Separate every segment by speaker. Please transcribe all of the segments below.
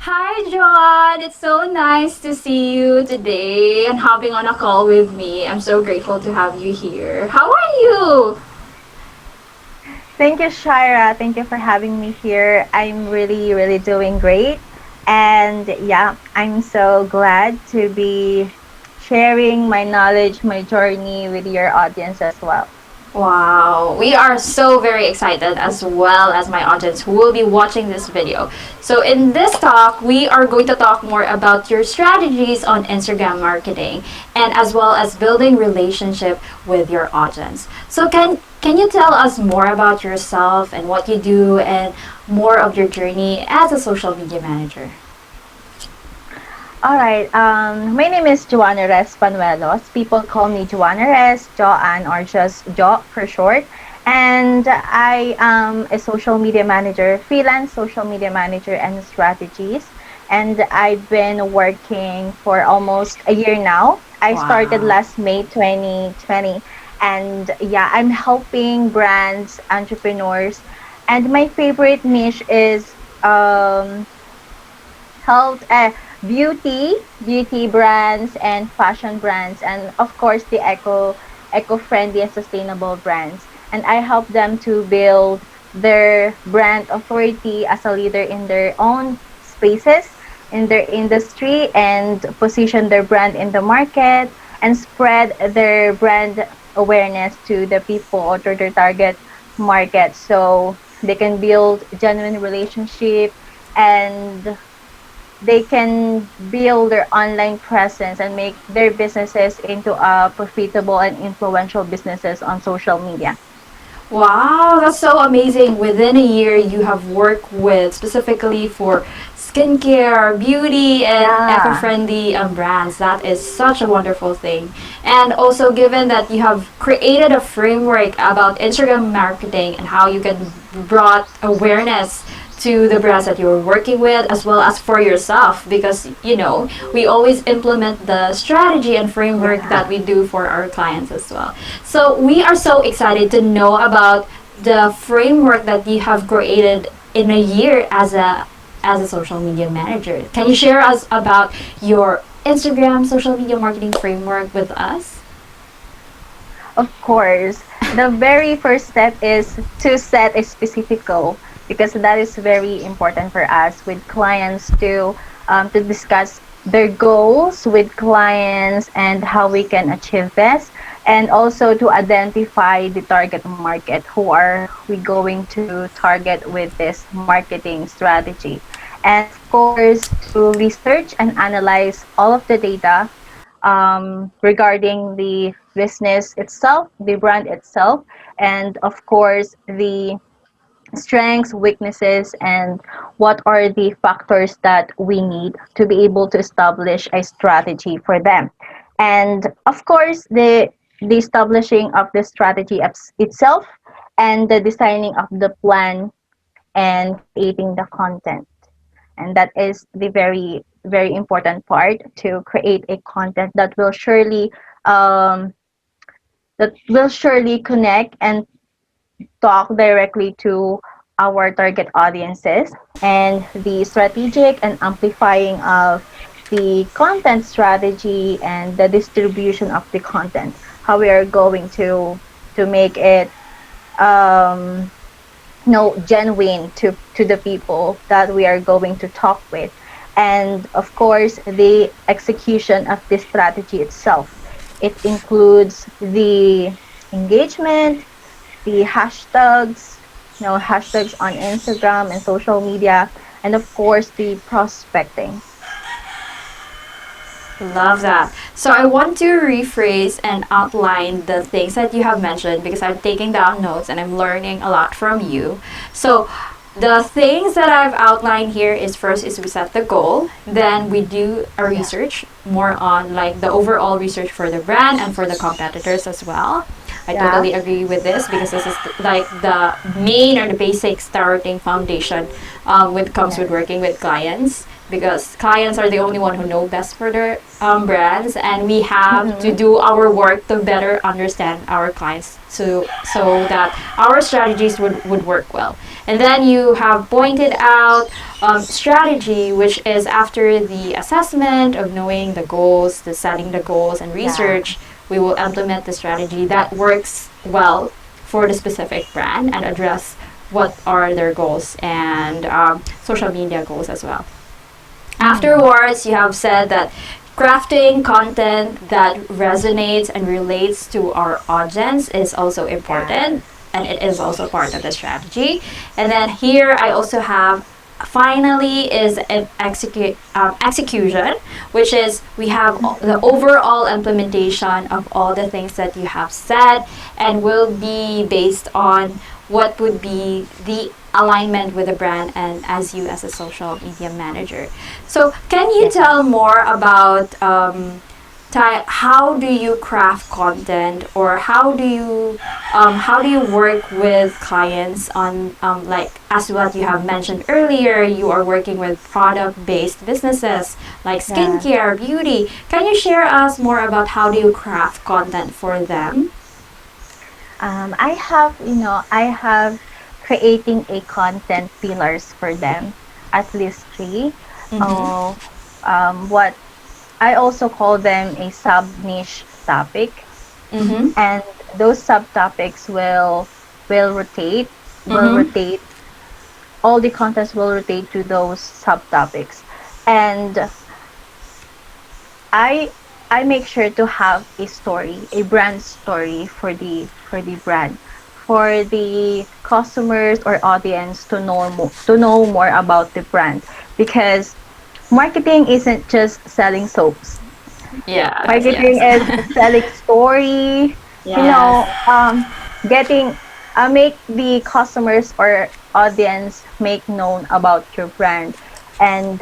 Speaker 1: Hi, John. It's so nice to see you today and hopping on a call with me. I'm so grateful to have you here. How are you?
Speaker 2: Thank you, Shira. Thank you for having me here. I'm really, really doing great. And yeah, I'm so glad to be sharing my knowledge, my journey with your audience as well.
Speaker 1: Wow, we are so very excited as well as my audience who will be watching this video. So in this talk, we are going to talk more about your strategies on Instagram marketing and as well as building relationship with your audience. So can you tell us more about yourself and what you do and more of your journey as a social media manager?
Speaker 2: All right. My name is Joannares Panuelos. People call me Joannares, Joanne, or just Jo for short. And I am a social media manager, freelance social media manager and strategies. And I've been working for almost a year now. I started
Speaker 1: Wow.
Speaker 2: last May 2020. And yeah, I'm helping brands, entrepreneurs. And my favorite niche is health, beauty brands and fashion brands, and of course the eco-friendly and sustainable brands. And I help them to build their brand authority as a leader in their own spaces, in their industry, and position their brand in the market and spread their brand awareness to the people or to their target market so they can build genuine relationship and they can build their online presence and make their businesses into a profitable and influential businesses on social media.
Speaker 1: Wow, that's so amazing. Within a year, you have worked with specifically for skincare, beauty, and eco
Speaker 2: Yeah.
Speaker 1: friendly brands. That is such a wonderful thing. And also, given that you have created a framework about Instagram marketing and how you can brought awareness to the brands that you're working with as well as for yourself because we always implement the strategy and framework that
Speaker 2: Yeah.
Speaker 1: we do for our clients as well. So we are so excited to know about the framework that you have created in a year as a social media manager. Can you share us about your Instagram social media marketing framework with us?
Speaker 2: Of course, the very first step is to set a specific goal because that is very important for us with clients to discuss their goals with clients and how we can achieve this, and also to identify the target market. Who are we going to target with this marketing strategy? And of course, to research and analyze all of the data regarding the business itself, the brand itself, and of course the strengths, weaknesses, and what are the factors that we need to be able to establish a strategy for them. And of course, the establishing of the strategy itself and the designing of the plan and creating the content. And that is the very, very important part to create a content um, that will surely connect and talk directly to our target audiences, and the strategic and amplifying of the content strategy and the distribution of the content, how we are going to make it um, genuine to the people that we are going to talk with, and of course the execution of this strategy itself. It includes the engagement, the hashtags, hashtags on Instagram and social media, and of course the prospecting.
Speaker 1: Love that. So I want to rephrase and outline the things that you have mentioned because I'm taking down notes and I'm learning a lot from you. So the things that I've outlined here is first is we set the goal, then we do a
Speaker 2: Yeah.
Speaker 1: research more on like the overall research for the brand and for the competitors as well. I
Speaker 2: Yeah.
Speaker 1: totally agree with this because this is like the main or the basic starting foundation when it comes with
Speaker 2: Yes.
Speaker 1: working with clients, because clients are the only one who know best for their brands, and we have to
Speaker 2: Mm-hmm.
Speaker 1: do our work to better understand our clients, so that our strategies would work well. And then you have pointed out strategy, which is after the assessment of knowing the goals, the setting the goals and
Speaker 2: Yeah.
Speaker 1: research, we will implement the strategy that works well for the specific brand and address what are their goals and social media goals as well.
Speaker 2: Mm-hmm.
Speaker 1: Afterwards, you have said that crafting content that resonates and relates to our audience is also
Speaker 2: Yes.
Speaker 1: important, and it is also part of the strategy. And then here I also have finally is an execution, which is we have the
Speaker 2: Mm-hmm.
Speaker 1: overall implementation of all the things that you have said, and will be based on what would be the alignment with the brand and as you as a social media manager. So can you
Speaker 2: Yes.
Speaker 1: tell more about how do you craft content, or how do you work with clients on like as what you have mentioned earlier, you are working with product based businesses like
Speaker 2: Yeah.
Speaker 1: skincare, beauty. Can you share us more about how do you craft content for them?
Speaker 2: I have creating a content pillars for them, at least three.
Speaker 1: Mm-hmm.
Speaker 2: Uh, what I also call them a sub niche topic,
Speaker 1: Mm-hmm.
Speaker 2: and those subtopics will rotate, will
Speaker 1: Mm-hmm.
Speaker 2: rotate. All the contents will rotate to those subtopics, and I I make sure to have a story, a brand story for the brand, for the customers or audience to know more about the brand, because marketing isn't just selling soaps.
Speaker 1: Yes,
Speaker 2: Marketing is
Speaker 1: yes.
Speaker 2: selling story, you know,
Speaker 1: Yes.
Speaker 2: getting make the customers or audience make known about your brand, and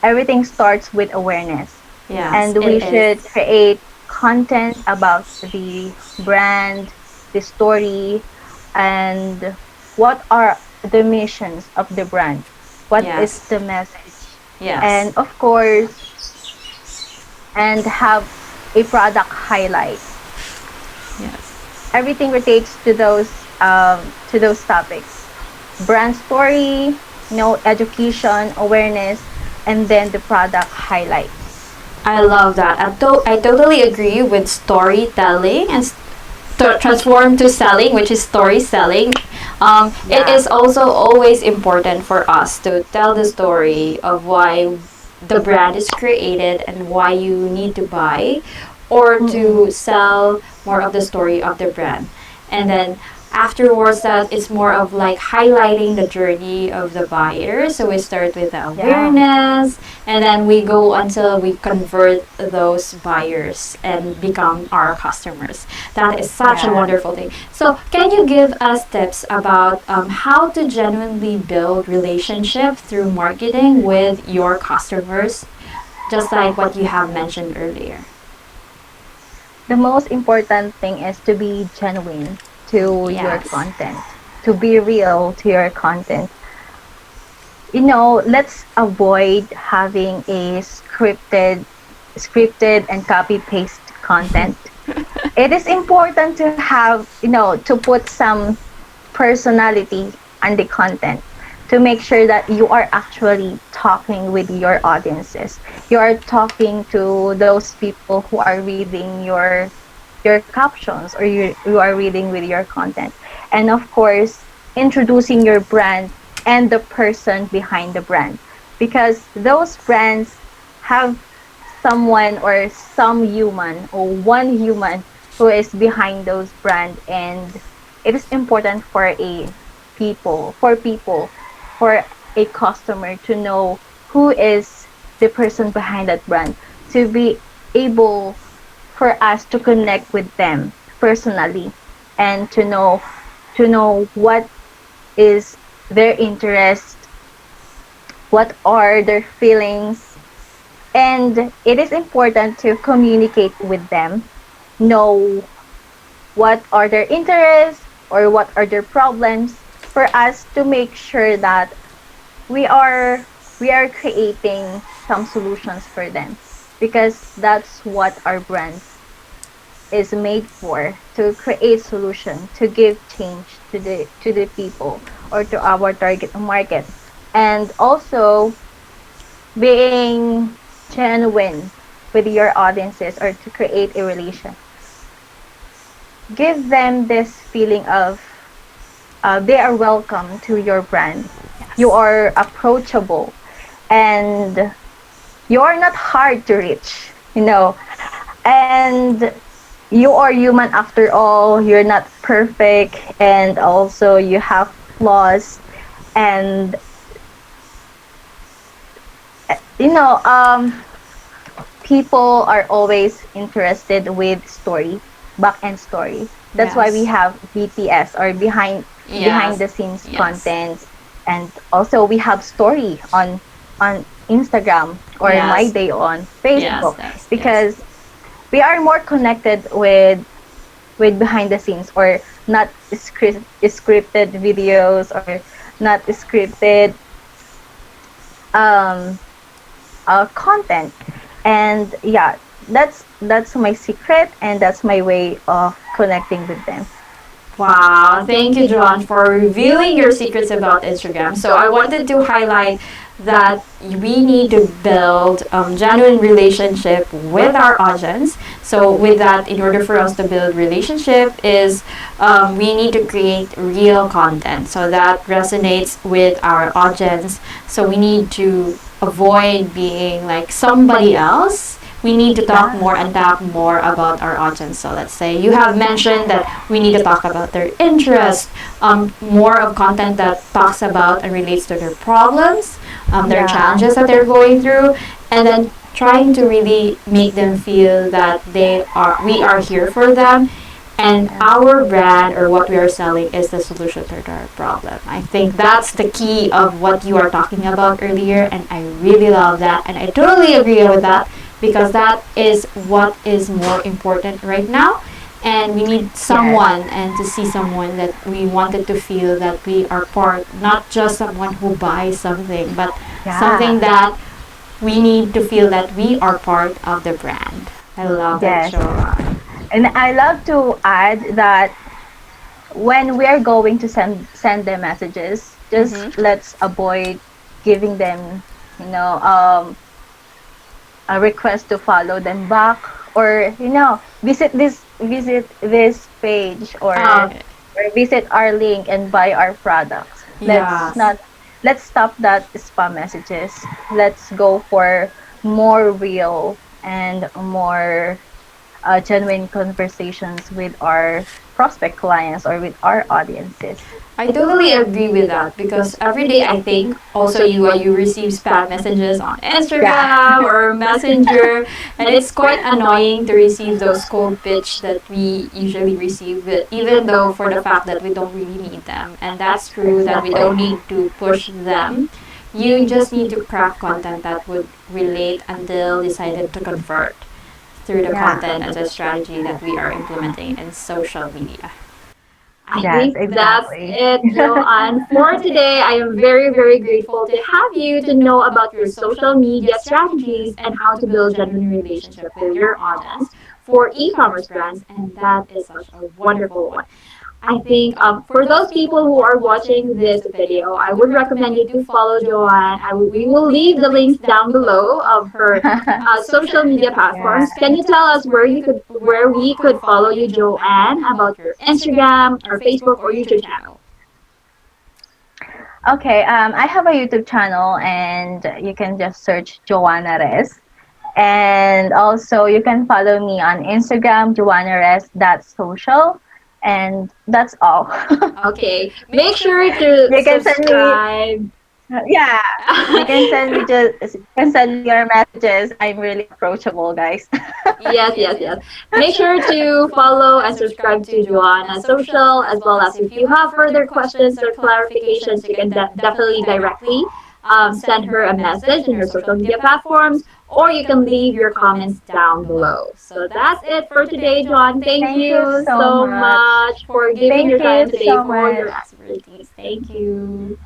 Speaker 2: everything starts with awareness.
Speaker 1: Yes,
Speaker 2: And we
Speaker 1: it is.
Speaker 2: should create content about the brand, the story, and what are the missions of the brand, what is
Speaker 1: Yes.
Speaker 2: the message,
Speaker 1: Yes.
Speaker 2: and of course, and have a product highlight.
Speaker 1: Yes.
Speaker 2: Everything relates to those topics: brand story, education, awareness, and then the product highlights.
Speaker 1: I love that. I totally agree with storytelling and transform to selling, which is story selling. It
Speaker 2: Yeah.
Speaker 1: is also always important for us to tell the story of why the brand is created and why you need to buy or to
Speaker 2: Mm-mm.
Speaker 1: sell more of the story of the brand. And then afterwards that it's more of like highlighting the journey of the buyer. So we start with the
Speaker 2: Yeah.
Speaker 1: awareness, and then we go until we convert those buyers and become our customers. That is such a
Speaker 2: Yeah.
Speaker 1: wonderful thing. So can you give us tips about how to genuinely build relationship through marketing with your customers, just like what you have mentioned earlier?
Speaker 2: The most important thing is to be genuine to your
Speaker 1: Yes.
Speaker 2: content, to be real to your content. Let's avoid having a scripted and copy paste content. It is important to have, to put some personality on the content, to make sure that you are actually talking with your audiences. You are talking to those people who are reading your captions, or you are reading with your content. And of course, introducing your brand and the person behind the brand, because those brands have someone or some human or one human who is behind those brand, and it is important for for a customer to know who is the person behind that brand, to be able for us to connect with them personally, and to know what is their interest, what are their feelings. And it is important to communicate with them, know what are their interests or what are their problems for us to make sure that we are we are creating some solutions for them, because that's what our brand is made for, to create solution, to give change to the people or to our target market. And also being genuine with your audiences, or to create a relation, give them this feeling of they are welcome to your brand. You
Speaker 1: Yes.
Speaker 2: are approachable, and you are not hard to reach, and you are human after all. You're not perfect, and also you have flaws. And you know um people are always interested with story, back end story. That's why we
Speaker 1: Yes.
Speaker 2: have BTS, or behind
Speaker 1: Yes.
Speaker 2: the scenes
Speaker 1: Yes.
Speaker 2: contents. And also we have story on Instagram, or my
Speaker 1: Yes.
Speaker 2: day on
Speaker 1: Yes.
Speaker 2: Facebook,
Speaker 1: Yes. Yes.
Speaker 2: because we are more connected with behind the scenes, or not scripted videos, or not scripted um content. And yeah, that's my secret, and that's my way of connecting with them.
Speaker 1: Wow, thank you, John, for revealing your secrets about Instagram. So I wanted to highlight that we need to build genuine relationship with our audience. So with that, in order for us to build relationship, is we need to create real content so that resonates with our audience. So we need to avoid being like somebody else. We need to talk
Speaker 2: Yeah.
Speaker 1: more and talk more about our audience. So let's say you have mentioned that we need to talk about their interest, more of content that talks about and relates to their problems, their
Speaker 2: Yeah.
Speaker 1: challenges that they're going through, and then trying to really make them feel that we are here for them, and our brand or what we are selling is the solution to their problem. I think that's the key of what you are talking about earlier, and I really love that, and I totally agree with that because that is what is more important right now. And we need
Speaker 2: Yes.
Speaker 1: someone and to see someone that we wanted to feel that we are part, not just someone who buys something, but something
Speaker 2: Yeah.
Speaker 1: that we need to feel that we are part of the brand. I love that,
Speaker 2: Yes.
Speaker 1: Joanne.
Speaker 2: And I love to add that when we are going to send them messages, just
Speaker 1: Mm-hmm.
Speaker 2: let's avoid giving them, you know, a request to follow them back, or visit this page, or visit our link and buy our products.
Speaker 1: Yes.
Speaker 2: Let's stop that spam messages. Let's go for more real and more genuine conversations with our prospect clients, or with our audiences.
Speaker 1: I totally agree with that because every day I think also you receive spam messages on
Speaker 2: Yeah.
Speaker 1: Instagram or Messenger, and it's quite annoying to receive those cold pitch that we usually receive, even though for the fact that we don't really need them, and that's true that we don't
Speaker 2: Exactly.
Speaker 1: need to push them. You just need to craft content that would relate until decided to convert through the
Speaker 2: Yeah.
Speaker 1: content and the strategy that we are implementing in social media. I
Speaker 2: Yes,
Speaker 1: think that's
Speaker 2: exactly.
Speaker 1: it, Joanne. For today, I am very, very grateful to have you to know about your social media strategies and how to build genuine relationship with your audience for e-commerce brands, and that is such a wonderful one. I think for those people who are watching this video, I would recommend you to follow Joanne. We will leave the links down below of her social media
Speaker 2: Yeah.
Speaker 1: platforms. Can you tell us where we could follow you, Joanne, about your Instagram or Facebook or YouTube channel?
Speaker 2: Okay, I have a YouTube channel, and you can just search Joannares. And also you can follow me on Instagram, Joannares.social. And that's all.
Speaker 1: Okay, make sure to
Speaker 2: You can send me,
Speaker 1: subscribe.
Speaker 2: yeah, you can send me your messages. I'm really approachable, guys.
Speaker 1: Yes, yes, yes. Make sure to follow and subscribe to Joanna's social, as well as if you have further questions or clarifications, you can definitely directly send her a message in her social media platforms, or you can leave your comments down below. So that's it for today, John. Thank
Speaker 2: Thank you
Speaker 1: you
Speaker 2: so
Speaker 1: so
Speaker 2: much.
Speaker 1: much for giving
Speaker 2: Thank
Speaker 1: your
Speaker 2: you
Speaker 1: time today
Speaker 2: so
Speaker 1: for
Speaker 2: much.
Speaker 1: your expertise. Thank you.